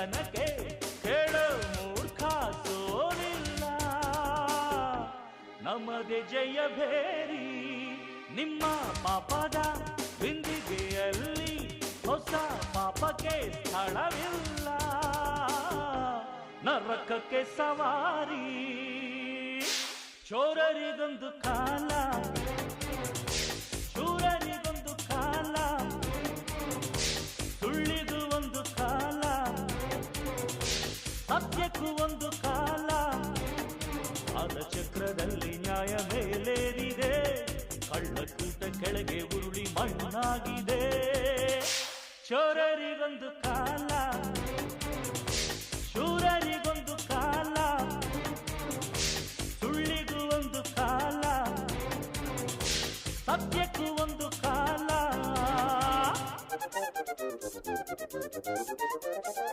ತನಕೆ ಕೇಳೋ ಮೂರ್ಖ ಸೋಲಿಲ್ಲ. ನಮ್ಮದೇ ಜಯ ಭೇರಿ ನಿಮ್ಮ ಪಾಪದ ಬಿಂದಿಗೆಯಲ್ಲಿ ಹೊಸ ಪಾಪಕ್ಕೆ ಸ್ಥಳವಿಲ್ಲ. ನರಕಕ್ಕೆ ಸವಾರಿ ಚೋರರಿಗೊಂದು ಕಾಲ, ಶೂರರಿಗೊಂದು ಕಾಲ, ಸುಳ್ಳಿಗೂ ಒಂದು ಕಾಲ, ಸತ್ಯಕ್ಕೂ ಒಂದು ಕಾಲ. ಆದ ಚಕ್ರದಲ್ಲಿ ನ್ಯಾಯ ಮೇಲೇರಿದೆ, ಕಳ್ಳಕೂಟ ಕೆಳಗೆ ಉರುಳಿ ಮಣ್ಣಾಗಿದೆ. ಚೋರರಿಗೊಂದು ಕಾಲ, ಶೂರರಿಗೊಂದು ಕಾಲ, ಸುಳ್ಳಿಗೂ ಒಂದು ಕಾಲ, ಸತ್ಯ